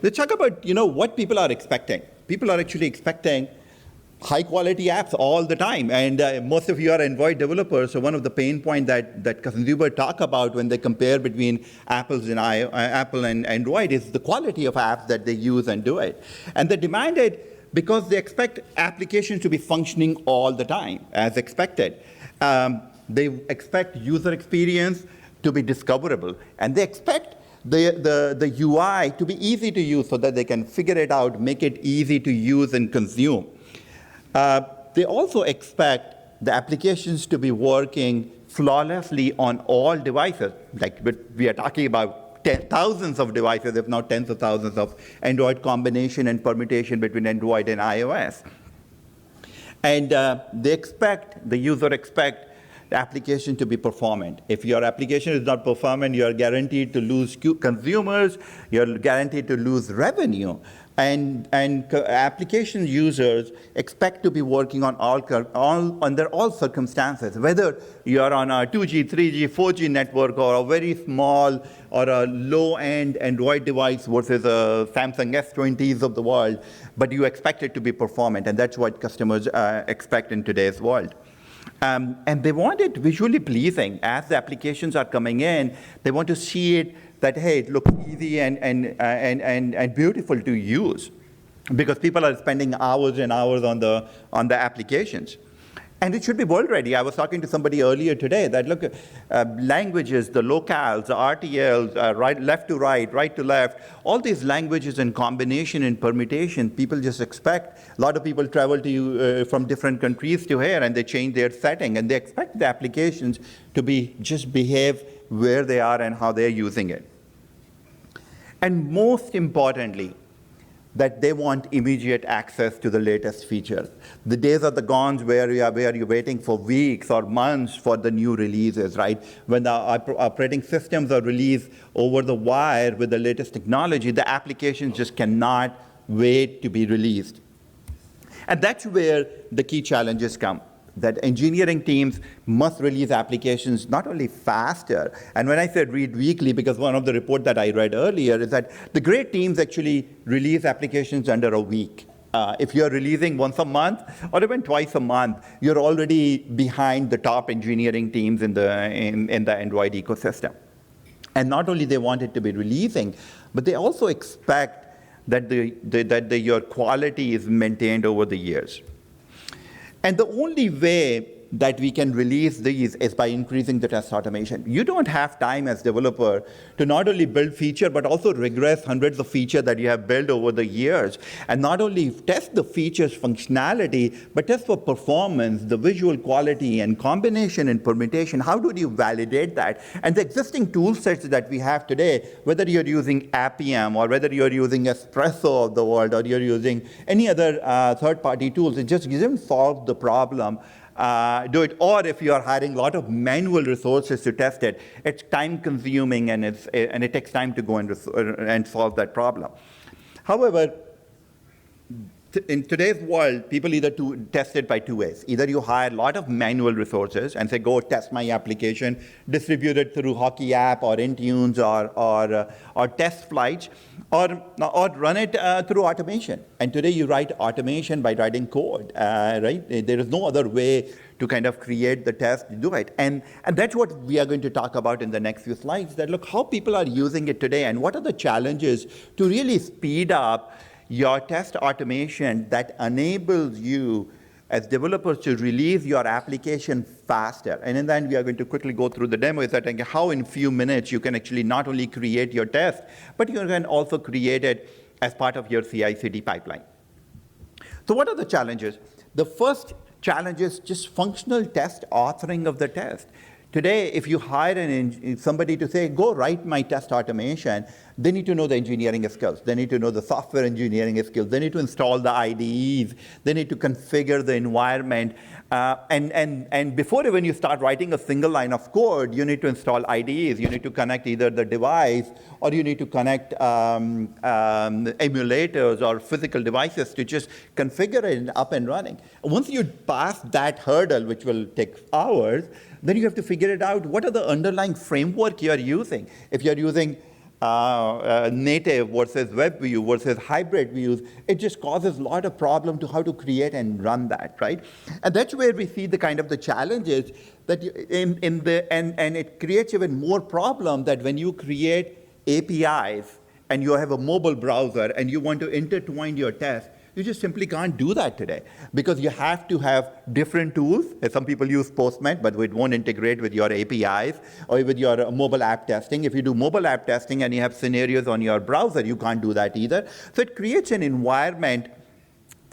Let's talk about, what people are expecting. People are actually expecting high-quality apps all the time. And most of you are Android developers, so one of the pain points that consumers talk about when they compare between Apple and Android is the quality of apps that they use and do it. And they demand it because they expect applications to be functioning all the time, as expected. They expect user experience to be discoverable, and they expect the UI to be easy to use so that they can figure it out, make it easy to use and consume. They also expect the applications to be working flawlessly on all devices. Like we are talking about thousands of devices, if not tens of thousands of Android combination and permutation between Android and iOS. And the user expect the application to be performant. If your application is not performant, you are guaranteed to lose consumers, you're guaranteed to lose revenue. And application users expect to be working on under all circumstances, whether you're on a 2G, 3G, 4G network, or a very small or a low-end Android device versus a Samsung S20s of the world, but you expect it to be performant, and that's what customers expect in today's world. And they want it visually pleasing. As the applications are coming in, they want to see it that, hey, it looks easy and beautiful to use, because people are spending hours and hours on the applications. And it should be world ready. I was talking to somebody earlier today that, look, languages, the locales, the RTLs, right, left to right to left, all these languages in combination and permutation, people just expect. A lot of people travel to from different countries to here, and they change their setting, and they expect the applications to just behave where they are and how they're using it. And most importantly, that they want immediate access to the latest features. The days are gone where you're waiting for weeks or months for the new releases, right? When the operating systems are released over the wire with the latest technology, the applications just cannot wait to be released. And that's where the key challenges come, that engineering teams must release applications not only faster, and when I said read weekly, because one of the reports that I read earlier is that the great teams actually release applications under a week. If you're releasing once a month or even twice a month, you're already behind the top engineering teams in the Android ecosystem. And not only they want it to be releasing, but they also expect that your quality is maintained over the years. And the only way that we can release these is by increasing the test automation. You don't have time as developer to not only build feature, but also regress hundreds of features that you have built over the years. And not only test the features functionality, but test for performance, the visual quality, and combination and permutation. How do you validate that? And the existing tool sets that we have today, whether you're using Appium or whether you're using Espresso of the world or you're using any other third-party tools, it just doesn't solve the problem. Do it, or if you are hiring a lot of manual resources to test it, it's time consuming and it takes time to go and solve that problem. However, in today's world, people either test it by two ways. Either you hire a lot of manual resources and say, go test my application, distribute it through Hockey app or Intunes or test flights, or run it through automation. And today you write automation by writing code, right? There is no other way to kind of create the test to do it. And that's what we are going to talk about in the next few slides, that look how people are using it today and what are the challenges to really speed up your test automation that enables you as developers to release your application faster. And in the end, we are going to quickly go through the demo, is that how in few minutes you can actually not only create your test, but you can also create it as part of your CI/CD pipeline. So what are the challenges? The first challenge is just functional test authoring of the test. Today, if you hire somebody to say, go write my test automation, they need to know the engineering skills. They need to know the software engineering skills. They need to install the IDEs. They need to configure the environment. And before even you start writing a single line of code, you need to install IDEs. You need to connect either the device or you need to connect emulators or physical devices to just configure it up and running. Once you pass that hurdle, which will take hours, then you have to figure it out, what are the underlying framework you are using. If you're using native versus web view versus hybrid views, it just causes a lot of problem to how to create and run that, right? And that's where we see the kind of the challenges that and it creates even more problem that when you create APIs and you have a mobile browser and you want to intertwine your test, you just simply can't do that today because you have to have different tools. Some people use Postman, but it won't integrate with your APIs or with your mobile app testing. If you do mobile app testing and you have scenarios on your browser, you can't do that either. So it creates an environment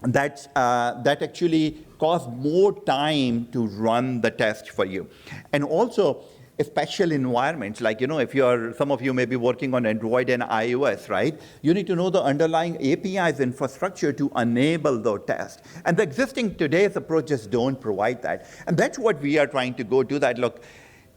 that actually costs more time to run the test for you. And also, special environments, like, if some of you may be working on Android and iOS, right? You need to know the underlying APIs infrastructure to enable the test. And the existing today's approaches don't provide that. And that's what we are trying to go to that. Look,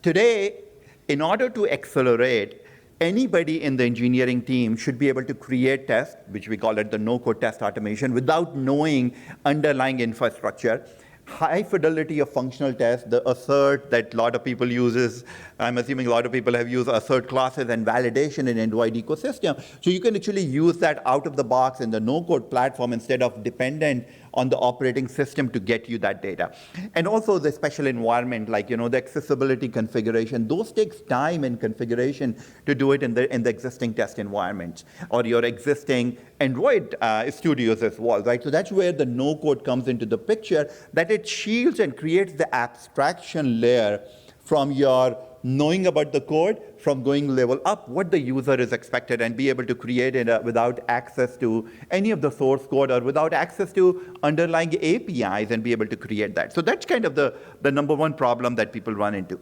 today, in order to accelerate, anybody in the engineering team should be able to create tests, which we call it the no-code test automation, without knowing underlying infrastructure. High fidelity of functional tests, the assert that a lot of people uses. I'm assuming a lot of people have used assert classes and validation in Android ecosystem. So you can actually use that out of the box in the no-code platform instead of dependent on the operating system to get you that data. And also the special environment, like, the accessibility configuration, those takes time and configuration to do it in the existing test environments or your existing Android studios as well, right? So that's where the no-code comes into the picture, that it shields and creates the abstraction layer from your knowing about the code, from going level up, what the user is expected, and be able to create it without access to any of the source code or without access to underlying APIs and be able to create that. So that's kind of the number one problem that people run into.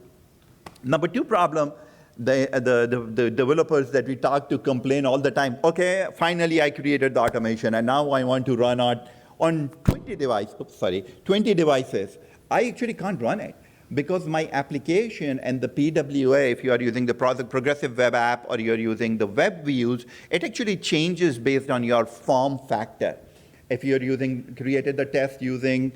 Number two problem, the developers that we talk to complain all the time, okay, finally I created the automation and now I want to run on 20 devices. I actually can't run it, because my application and the PWA, if you are using the progressive web app or you're using the web views, it actually changes based on your form factor. If you're created the test using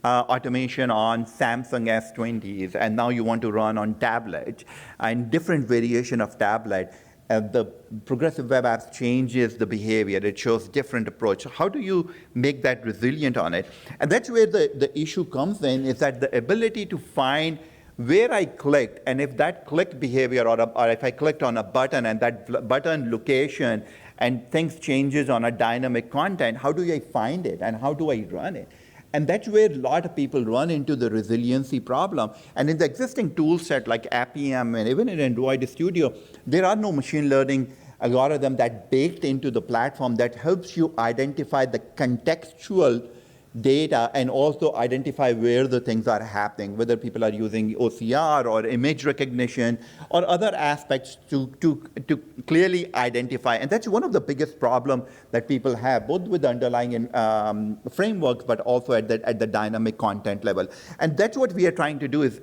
automation on Samsung S20s, and now you want to run on tablet, and different variation of tablet, the progressive web apps changes the behavior. It shows different approach. How do you make that resilient on it? And that's where the issue comes in, is that the ability to find where I clicked, and if that click behavior or if I clicked on a button and that button location and things changes on a dynamic content, how do I find it and how do I run it? And that's where a lot of people run into the resiliency problem. And in the existing tool set like Appium and even in Android Studio, there are no machine learning algorithm that baked into the platform that helps you identify the contextual data and also identify where the things are happening, whether people are using OCR or image recognition or other aspects to clearly identify. And that's one of the biggest problems that people have, both with the underlying frameworks, but also at the dynamic content level. And that's what we are trying to do is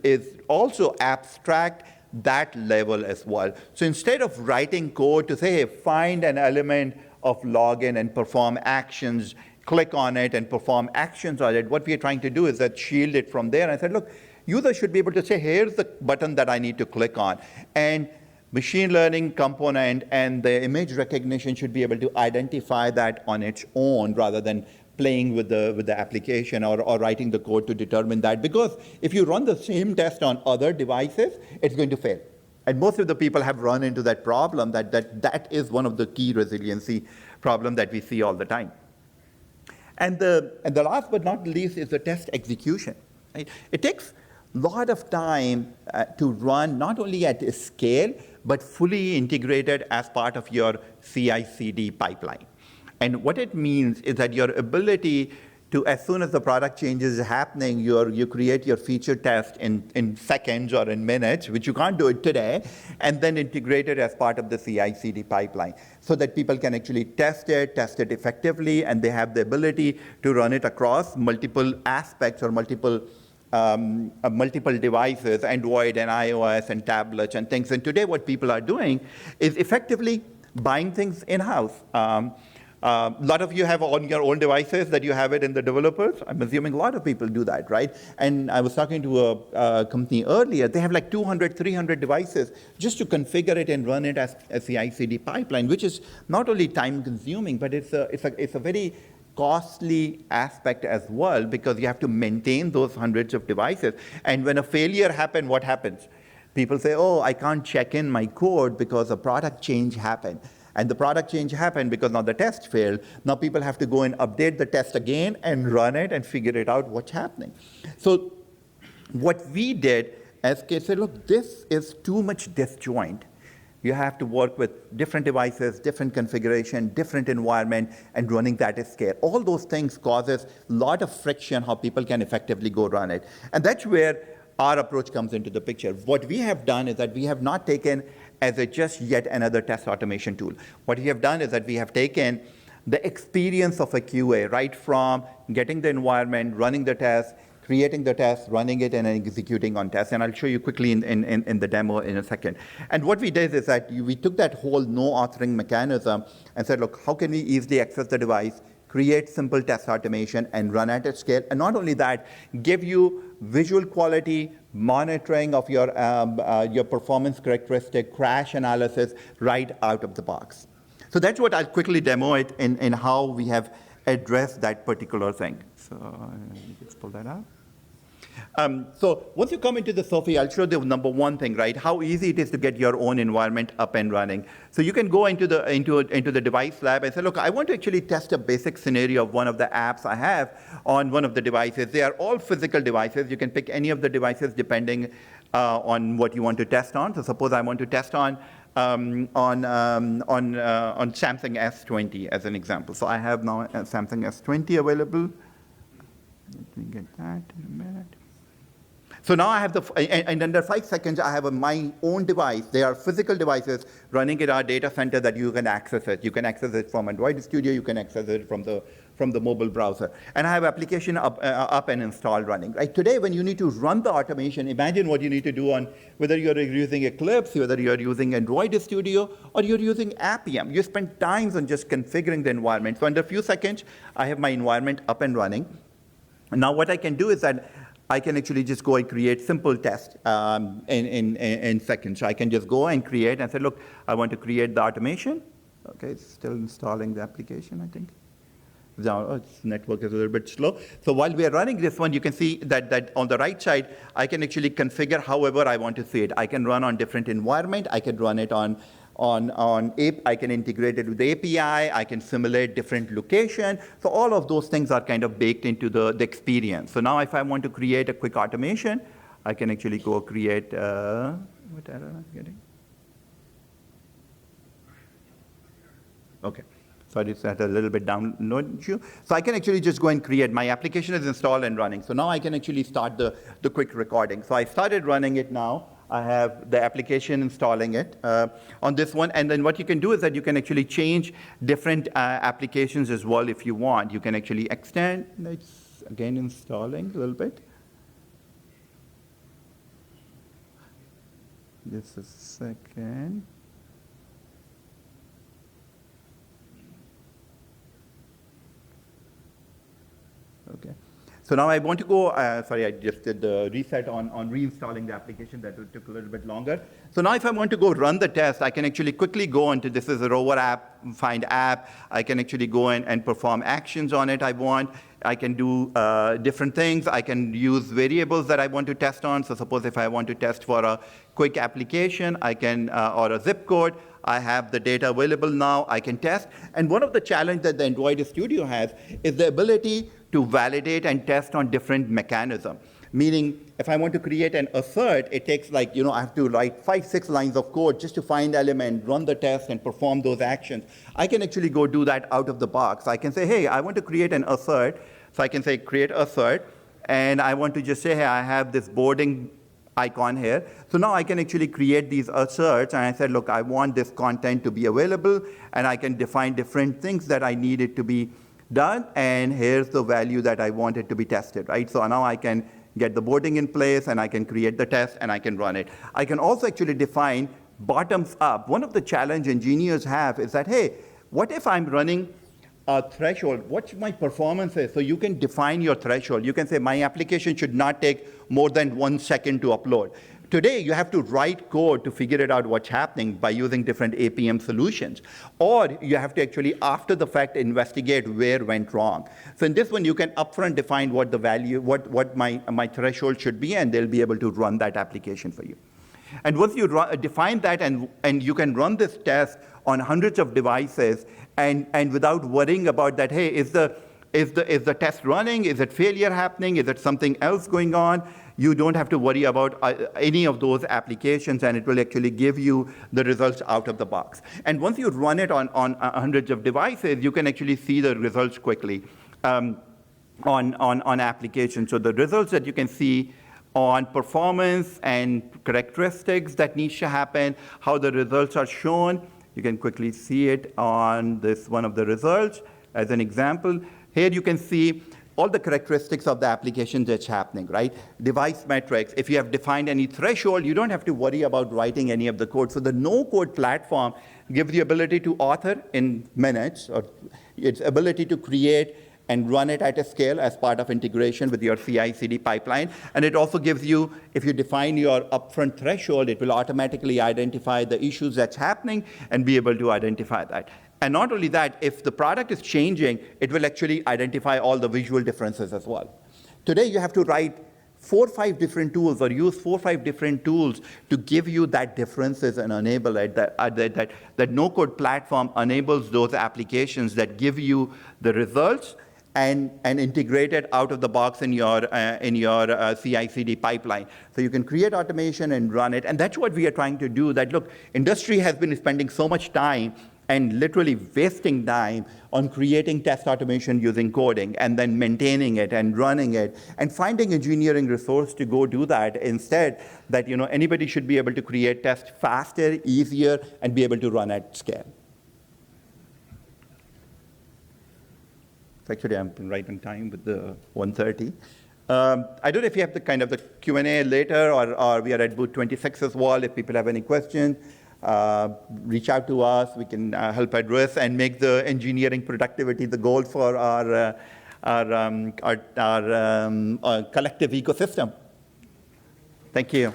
also abstract that level as well. So instead of writing code to say, hey, find an element of login and perform actions, click on it and perform actions on it, what we are trying to do is that shield it from there. And I said, look, users should be able to say, here's the button that I need to click on. And machine learning component and the image recognition should be able to identify that on its own rather than playing with the application or writing the code to determine that. Because if you run the same test on other devices, it's going to fail. And most of the people have run into that problem, that is one of the key resiliency problem that we see all the time. And the last but not least is the test execution. Right? It takes a lot of time to run not only at scale, but fully integrated as part of your CI/CD pipeline. And what it means is that your ability to, as soon as the product change is happening, you create your feature test in seconds or in minutes, which you can't do it today, and then integrate it as part of the CI/CD pipeline so that people can actually test it effectively, and they have the ability to run it across multiple aspects or multiple devices, Android and iOS and tablets and things. And today what people are doing is effectively buying things in-house. A lot of you have on your own devices that you have it in the developers. I'm assuming a lot of people do that, right? And I was talking to a company earlier. They have like 200, 300 devices just to configure it and run it as the CI/CD pipeline, which is not only time-consuming, but it's a very costly aspect as well, because you have to maintain those hundreds of devices. And when a failure happens, what happens? People say, oh, I can't check in my code because a product change happened. And the product change happened because now the test failed. Now people have to go and update the test again and run it and figure it out what's happening. So what we did, SK said, look, this is too much disjoint. You have to work with different devices, different configuration, different environment, and running that at scale. All those things causes a lot of friction how people can effectively go run it. And that's where our approach comes into the picture. What we have done is that we have not taken as just yet another test automation tool. What we have done is that we have taken the experience of a QA, right from getting the environment, running the test, creating the test, running it, and executing on tests. And I'll show you quickly in the demo in a second. And what we did is that we took that whole no authoring mechanism and said, look, how can we easily access the device, create simple test automation, and run at scale? And not only that, give you visual quality, monitoring of your performance characteristic, crash analysis right out of the box. So that's what I'll quickly demo it in how we have addressed that particular thing. So let's pull that out. So once you come into the Sophie, I'll show the number one thing, right? How easy it is to get your own environment up and running. So you can go into the device lab and say, look, I want to actually test a basic scenario of one of the apps I have on one of the devices. They are all physical devices. You can pick any of the devices depending on what you want to test on. So suppose I want to test on Samsung S20 as an example. So I have now a Samsung S20 available. Let me get that in a minute. So now I have and under 5 seconds, I have my own device. They are physical devices running in our data center that you can access it. You can access it from Android Studio. You can access it from the mobile browser. And I have application up and installed running. Right? Today, when you need to run the automation, imagine what you need to do on whether you're using Eclipse, whether you're using Android Studio, or you're using Appium. You spend time on just configuring the environment. So under a few seconds, I have my environment up and running. Now what I can do is that I can actually just go and create simple tests in seconds. So I can just go and create and say, look, I want to create the automation. Okay, it's still installing the application, I think. Now, its network is a little bit slow. So while we are running this one, you can see that on the right side, I can actually configure however I want to see it. I can run on different environment. I can run it on I can integrate it with the API, I can simulate different location. So all of those things are kind of baked into the experience. So now if I want to create a quick automation, I can actually go create, what error am I getting? Okay. So I just had a little bit download issue. So I can actually just go and create. My application is installed and running. So now I can actually start the quick recording. So I started running it now. I have the application installing it on this one. And then what you can do is that you can actually change different applications as well if you want. You can actually extend. It's again installing a little bit. Just a second. Okay. So now I want to go, sorry, I just did the reset on reinstalling the application. That took a little bit longer. So now if I want to go run the test, I can actually quickly go into, this is a rover app, find app. I can actually go in and perform actions on it I want. I can do different things. I can use variables that I want to test on. So suppose if I want to test for a quick application, I can, or a zip code, I have the data available now, I can test. And one of the challenges that the Android Studio has is the ability to validate and test on different mechanisms. Meaning, if I want to create an assert, it takes like, I have to write 5-6 lines of code just to find element, run the test, and perform those actions. I can actually go do that out of the box. I can say, hey, I want to create an assert. So I can say create assert, and I want to just say, hey, I have this boarding icon here. So now I can actually create these asserts, and I said, look, I want this content to be available, and I can define different things that I need it to be done, and here's the value that I want it to be tested, right? So now I can get the boarding in place, and I can create the test, and I can run it. I can also actually define bottoms up. One of the challenge engineers have is that, hey, what if I'm running threshold, what my performance is. So you can define your threshold. You can say my application should not take more than 1 second to upload. Today, you have to write code to figure it out what's happening by using different APM solutions. Or you have to actually, after the fact, investigate where went wrong. So in this one, you can upfront define what the value, what my threshold should be, and they'll be able to run that application for you. And once you define that, and you can run this test on hundreds of devices, and without worrying about that, hey, is the test running? Is it failure happening? Is it something else going on? You don't have to worry about any of those applications, and it will actually give you the results out of the box. And once you run it on hundreds of devices, you can actually see the results quickly on applications. So the results that you can see on performance and characteristics that needs to happen, how the results are shown, you can quickly see it on this one of the results. As an example, here you can see all the characteristics of the application that's happening, right? Device metrics. If you have defined any threshold, you don't have to worry about writing any of the code. So the no-code platform gives you ability to author in minutes, or its ability to create and run it at a scale as part of integration with your CI/CD pipeline. And it also gives you, if you define your upfront threshold, it will automatically identify the issues that's happening and be able to identify that. And not only that, if the product is changing, it will actually identify all the visual differences as well. Today, you have to write 4 or 5 different tools, or use 4 or 5 different tools to give you that differences and enable it. That no-code platform enables those applications that give you the results and integrate it out of the box in your CI/CD pipeline. So you can create automation and run it. And that's what we are trying to do. That, look, industry has been spending so much time and literally wasting time on creating test automation using coding, and then maintaining it and running it, and finding engineering resource to go do that. Instead, that anybody should be able to create tests faster, easier, and be able to run at scale. Actually, I'm right on time with the 1:30. I don't know if you have the Q&A later, or we are at booth 26 as well. If people have any questions, reach out to us. We can help address and make the engineering productivity the goal for our collective ecosystem. Thank you.